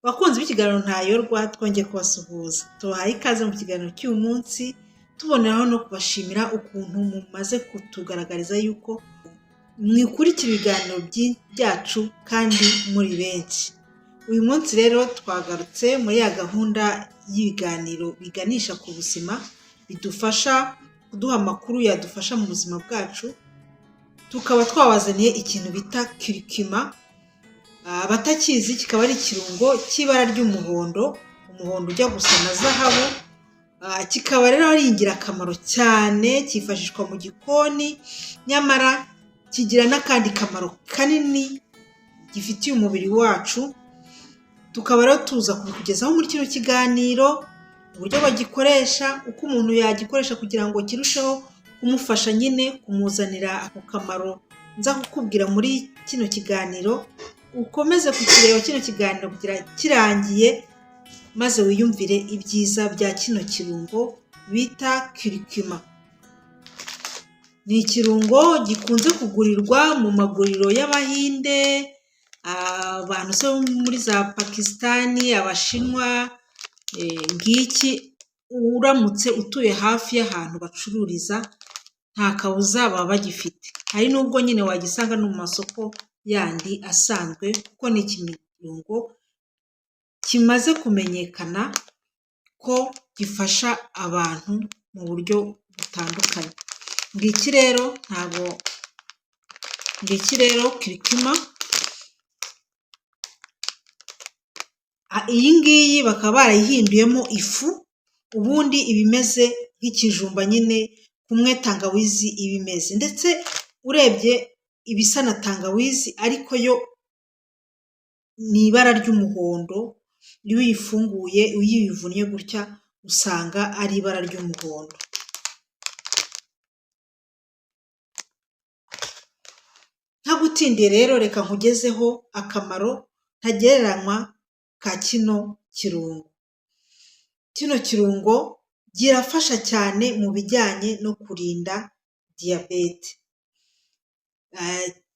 Bakunzi b'ikiganiro Ntayorwa twongeye kubasuhuza, tubahaye ikaze mu kiganiro cy'uyu munsi, tuboneraho no kubashimira ukuntu mumaze kutugaragariza yuko mwikurikira ibiganiro byacu kandi muri benshi. Uyu munsi rero twagarutse muri ya gahunda y'ibiganiro biganisha ku buzima, bidufasha kuduha amakuru yadufasha mu buzima bwacu, tukaba twabazaniye ikintu bita kirikima. Abatakizi kikaba ari ikirungo cy'ibara ry'umuhondo, umuhondo ujya gusa na zahabu. Kikaba rero ari ingirakamaro cyane, cyifashishwa mu gikoni, nyamara kigira n'akandi kamaro kanini gifitiye umubiri wacu. Tukaba rero tuza kubikugezaho muri kino kiganiro, uburyo bagikoresha, uko umuntu yagikoresha kugira ngo kirusheho kumufasha nyine kumuzanira ako kamaro nza kukubwira muri kino kiganiro. Ukomeze kukireba kino kiganiro kugira kirangiye, maze wiyumvire ibyiza bya kino kirungo bita kirikima. Ni ikirungo gikunze kugurirwa mu maguriro y'Abahinde, abantu se muri za Pakistani, Abashinwa. Ngiki uramutse utuye hafi y'ahantu bacururiza, nta kabuza baba bagifite. Hari n'ubwo nyine wagisanga no mu masoko yandi asanzwe, kuko ni ikirungo kimaze kumenyekana ko gifasha abantu mu buryo butandukanye. Ngiki rero kirikima. Iyi ngiyi bakaba barayihinduyemo ifu, ubundi ibimeze nk'ikijumba nyine, kumwe tangawizi iba imeze, ndetse urebye ibisa na tangawizi ariko yo ni ibara ry'umuhondo. Iyo uyifunguye uyivunnye gutya usanga ari ibara ry'umuhondo. Ntagutindiye rero, reka nkugezeho akamaro ntagereranywa ka kino kirungo. Kino kirungo kirafasha cyane mu bijyanye no kurinda diyabete.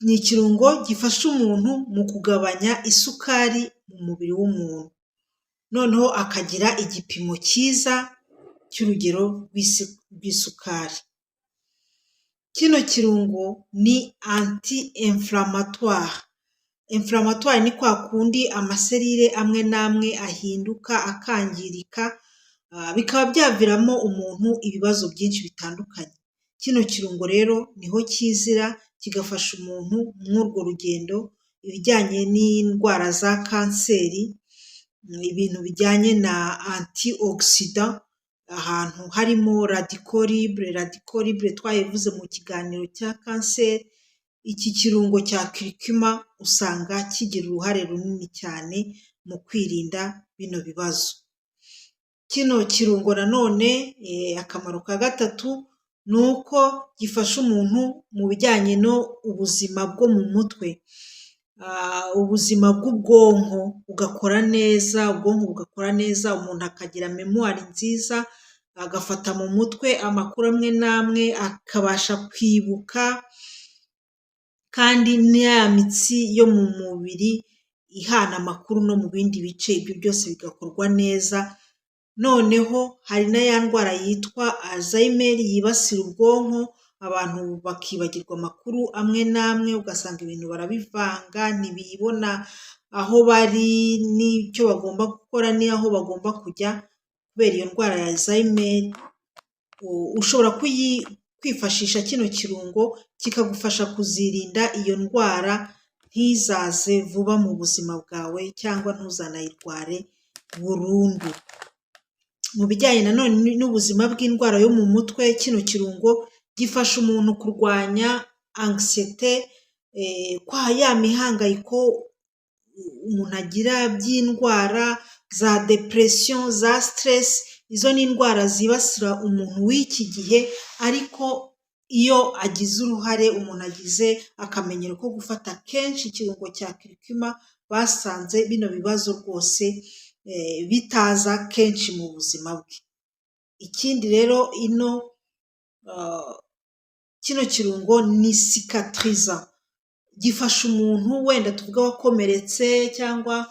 Ni ikirungo gifasha umuntu mu kugabanya isukari mu mubiri w'umuntu, noneho akagira igipimo cyiza cy'urugero rw'isukari. Kino kirungo ni anti-inflammatoire. Inflammatoire ni kwa kundi amaserire amwe n'amwe ahinduka, akangirika, bikaba byaviramo umuntu ibibazo byinshi bitandukanye. Kino kirungo rero niho kizira, kigafasha umuntu muri urwo rugendo, ibijyanye n'indwara za kanseri, ibintu bijyanye na antioxidant, ahantu harimo radical libre twayivuze mu kiganiro cya kanseri. Iki kirungo cya kirikima usanga kigira uruhare runini cyane mu kwirinda bino bibazo. Kino kirungo nanone akamaro ka gatatu ni uko gifasha umuntu mu bijyanye no ubuzima bwo mu mutwe, ubuzima bw'ubwonko bugakora neza, umuntu akagira memoire nziza, agafata mu mutwe amakuru amwe n'amwe, akabasha kwibuka, kandi n'iya mitsi yo mu mubiri ihana amakuru no mu bindi bice, ibyo byose bigakorwa neza. Noneho hari na ya ndwara yitwa Alzheimer yibasira ubwonko, abantu bakibagirwa amakuru amwe n'amwe, ugasanga ibintu barabivanga, ntibibona aho bari n'icyo bagomba gukora n'aho bagomba kujya kubera iyo ndwara ya Alzheimer. Ushobora kwifashisha kino kirungo kikagufasha kuzirinda iyo ndwara ntizaze vuba mu buzima bwawe, cyangwa ntuzanayirware burundu. Mu bijyanye nanone n'ubuzima bw'indwara yo mu mutwe, kino kirungo gifasha umuntu kurwanya anxiety, kwa ya mihangayiko umuntu agira by'indwara za depression, za stress. Izo ni indwara zibasira umuntu w'iki gihe, ariko iyo agize uruhare, umuntu agize akamenyero ko gufata kenshi ikirungo cya kirikima, basanze bino bibazo rwose bitaza kenshi mu buzima bwe. Ikindi rero kino kirungo ni cicatriza, gifasha umuntu wenda tuvuga wakomeretse cyangwa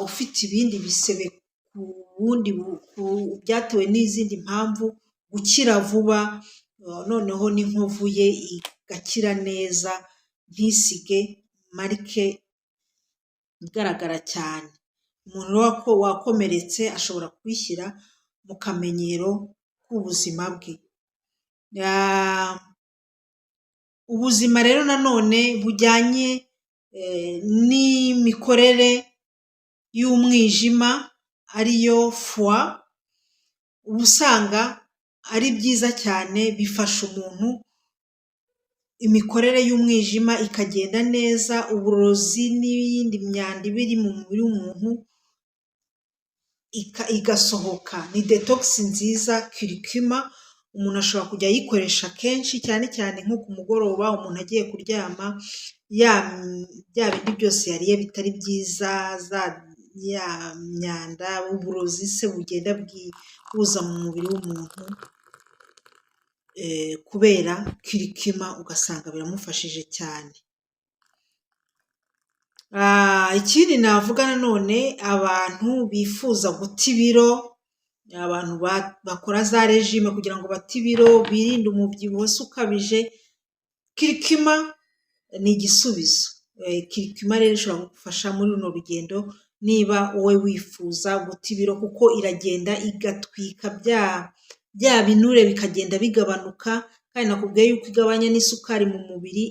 ufite ibindi bisebe ku bundi byatewe n'izindi mpamvu gukira vuba, noneho n'inkovu ye igakira neza ntisige marike igaragara cyane. Umuntu wakomeretse ashobora kubishyira mu kamenyero k'ubuzima bwe. Ubuzima rero nanone bujyanye n'imikorere y'umwijima ariyo foie, uba usanga ari byiza cyane, bifasha umuntu imikorere y'umwijima ikagenda neza, uburozi n'iyindi myanda iba iri mu mubiri w'umuntu igasohoka. Ni detox nziza curcuma, umuntu ashobora kujya ayikoresha kenshi, cyane cyane nko ku mugoroba umuntu agiye kuryama, bya bindi byose yariye bitari byiza, ya myanda, uburozi se bugenda buza mu mubiri w'umuntu kubera curcuma, ugasanga biramufashije cyane. Ikindi navuga nanone, abantu bifuza guta ibiro, abantu bakora za regime kugira ngo bate ibiro, birinde umubyibuho se ukabije, curcuma ni igisubizo. Curcuma rero ishobora kugufasha muri runo rugendo niba wowe wifuza guta ibiro, kuko iragenda igatwika bya binure bikagenda bigabanuka, kandi nakubwiye yuko igabanya n'isukari mu mubiri.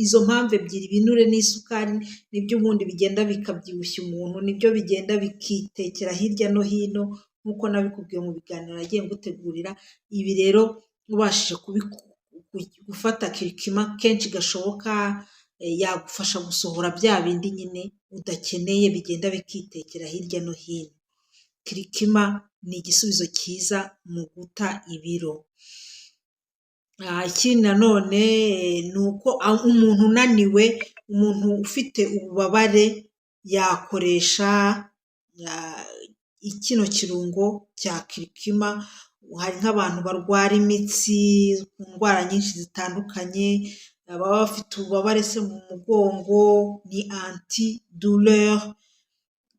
Izo mpamvu ebyiri, ibinure n'isukari, nibyo ubundi bigenda bikabyibushya umuntu, nibyo bigenda bikitekera hirya no hino, nk'uko nabikubwiye mu biganiro nagiye ngutegurira. Ibi rero ubashije gufata curcuma kenshi gashoboka, yagufasha gusohora bya bindi nyine udakeneye bigenda bikitekera hirya no hino. Curcuma ni igisubizo cyiza mu guta ibiro. Ikindi nanone ni uko umuntu unaniwe, umuntu ufite ububabare yakoresha kino kirungo cya curcuma. Hari nk'abantu barwara imitsi, ku ndwara nyinshi zitandukanye, baba bafite ububabare se mu mugongo, ni anti-douleur,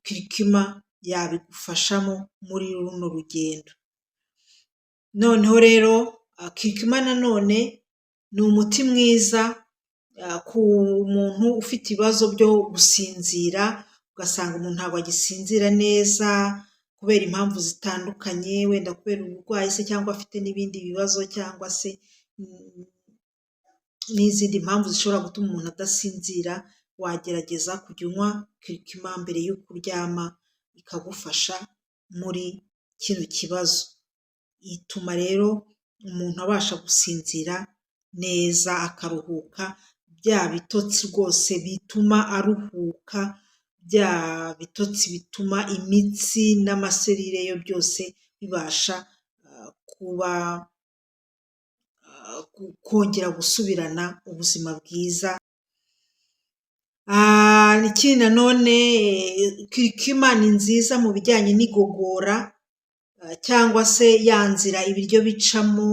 curcuma yabigufashamo muri runo rugendo. Noneho rero curcuma nanone ni umuti mwiza ku muntu ufite ibibazo byo gusinzira, ugasanga umuntu ntabwo agisinzira neza kubera impamvu zitandukanye, wenda kubera uburwayi se, cyangwa afite n'ibindi bibazo, cyangwa se n'izindi mpamvu zishobora gutuma umuntu adasinzira, wagerageza kujya unywa curcuma mbere y'uko uryama, ikagufasha muri kino kibazo. Ituma rero umuntu abasha gusinzira neza akaruhuka, bya bitotsi rwose bituma aruhuka, bya bitotsi bituma imitsi n'amaserire yo byose bibasha kongera gusubirana ubuzima bwiza. Ikindi nanone, curcuma ni nziza mu bijyanye n'igogora, cyangwa se ya nzira ibiryo bicamo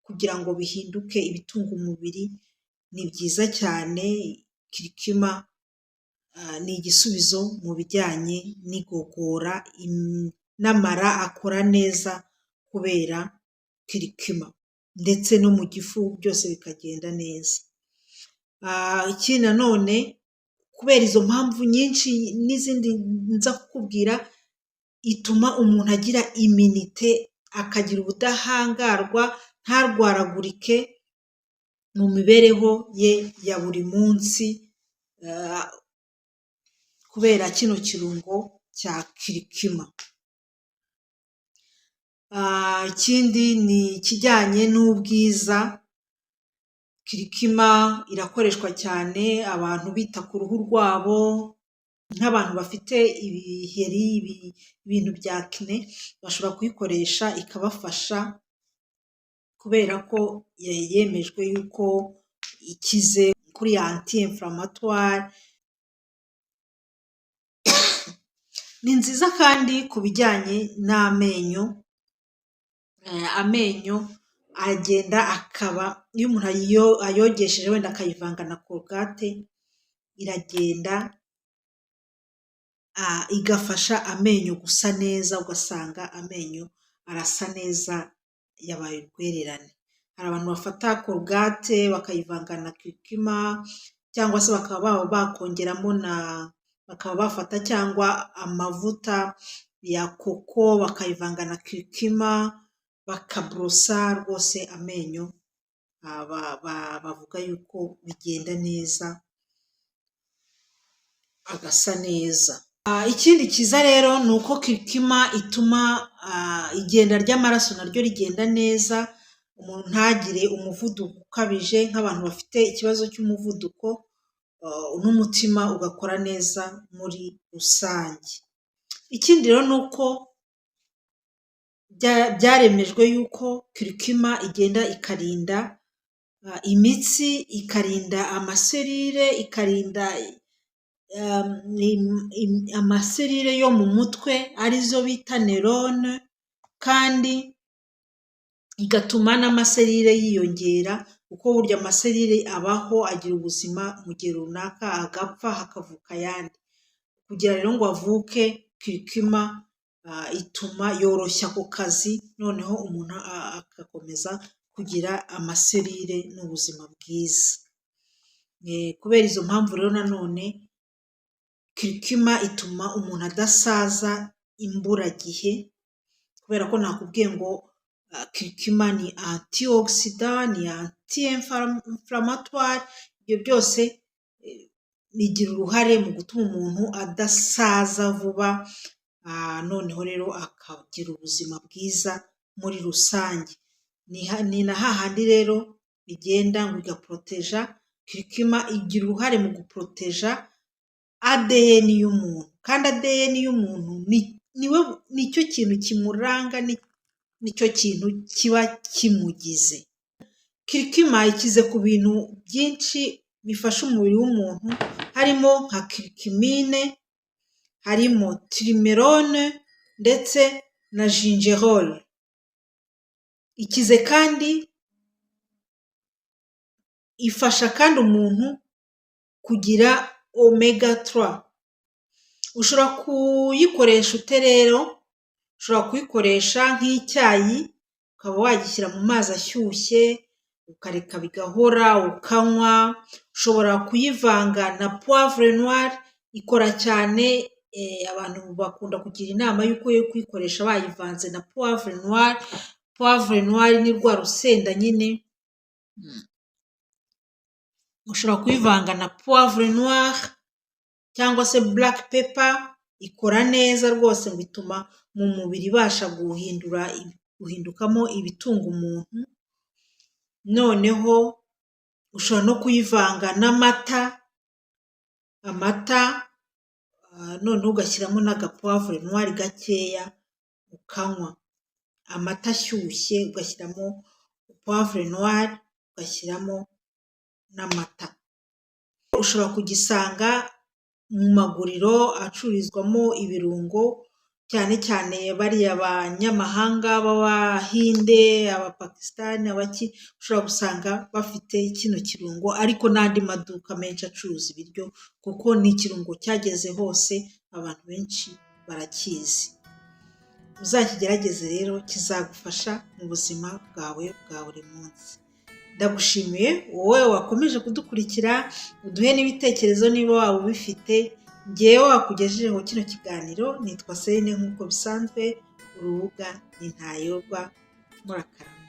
kugira ngo bihinduke ibitunga umubiri, ni byiza cyane. Curcuma ni igisubizo mu bijyanye n'igogora, n'amara akora neza kubera curcuma, ndetse no mu gifu byose bikagenda neza. Ikindi nanone, kubera izo mpamvu nyinshi n'izindi nza kukubwira, ituma umuntu agira iminite, akagira ubudahangarwa, ntarwaragurike mu mibereho ye ya buri munsi, kubera kino kirungo cya curcuma. Ikindi ni ikijyanye n'ubwiza. Curcuma irakoreshwa cyane abantu bita ku ruhu rwabo, nk'abantu bafite ibiheri, ibintu bya acne, bashobora kuyikoresha ikabafasha, kubera ko yemejwe yuko ikize kuri anti-inflammatoire. Ni nziza kandi ku bijyanye n'amenyo. Amenyo agenda akaba, iyo umuntu ayogesheje wenda akayivanga na korogate, iragenda igafasha amenyo gusa neza, ugasanga amenyo arasa neza yabaye urwererane. Hari abantu bafata korogate bakayivanga na kirikima, cyangwa se bakaba bakongeramo bakaba bafata cyangwa amavuta ya koko bakayivanga na kirikima bakaborosa rwose amenyo, bavuga yuko bigenda neza agasa neza. Ikindi cyiza rero ni uko kirikima ituma igenda ry'amaraso naryo rigenda neza, umuntu ntagire umuvuduko ukabije nk'abantu bafite ikibazo cy'umuvuduko, n'umutima ugakora neza muri rusange. Ikindi rero ni uko byaremejwe yuko kirikima igenda ikarinda imitsi, ikarinda amaserire, ikarinda amaserire yo mu mutwe arizo bita nerone, kandi igatuma n'amaserire yiyongera, kuko burya amaserire abaho agira ubuzima mu gihe runaka agapfa hakavuka ayandi. Kugira rero ngo avuke, kirikima ituma yoroshya ako kazi, noneho umuntu agakomeza kugira amaserire n'ubuzima bwiza. Kubera izo mpamvu rero nanone kirikima ituma umuntu adasaza imburagihe, kubera ko nakubwiye ngo kirikima ni antioxidant, ni anti-inflammatoire, ibyo byose bigira uruhare mu gutuma umuntu adasaza vuba, noneho rero akagira ubuzima bwiza muri rusange. Ni na hahandi rero bigenda ngo igaporoteja, kirikima igira uruhare mu guporoteja ADN y'umuntu, kandi ADN y'umuntu nicyo kintu kimuranga, nicyo kintu kiba kimugize. Kirikima ikize ku bintu byinshi bifasha umubiri w'umuntu, harimo nka kirikimine, harimo tirimerone ndetse na gingerol. Ikize kandi ifasha kandi umuntu kugira omega 3. Ushobora kuyikoresha ute rero? Ushobora kuyikoresha nk'icyayi, ukaba wagishyira mu mazi ashyushye ukareka bigahora ukanywa. Ushobora kuyivanga na poivre noire, ikora cyane, abantu bakunda kugira inama y'uko yo kuyikoresha bayivanze na poivre noire. Poivre noire ni rwa rusenda nyine, ushobora kuyivanga na poivre noire cyangwa se black pepper, ikora neza rwose, ngo ituma mu mubiri ibasha guhindukamo ibitunga umuntu. Noneho ushobora no kuyivanga n'amata, noneho ugashyiramo n'agapoivre noire gakeya ukanywa. Amata ashyushye ugashyiramo poivre noire, ugashyiramo n'amata. Ushobora kugisanga mu maguriro acururizwamo ibirungo, cyane cyane bariya abanyamahanga b'Abahinde, Abapakisitani, ushobora gusanga bafite kino kirungo, ariko n'andi maduka menshi acuruza ibiryo, kuko ni ikirungo cyageze hose, abantu benshi barakizi. Uzakigerageze rero, kizagufasha mu buzima bwawe bwa buri munsi. Ndagushimiye wowe wakomeje kudukurikira, uduhe n'ibitekerezo niba waba ubifite. Ngewe wakugejejeho kino kiganiro nitwa Celine nk'uko bisanzwe, urubuga ni Ntayoba. Murakarama.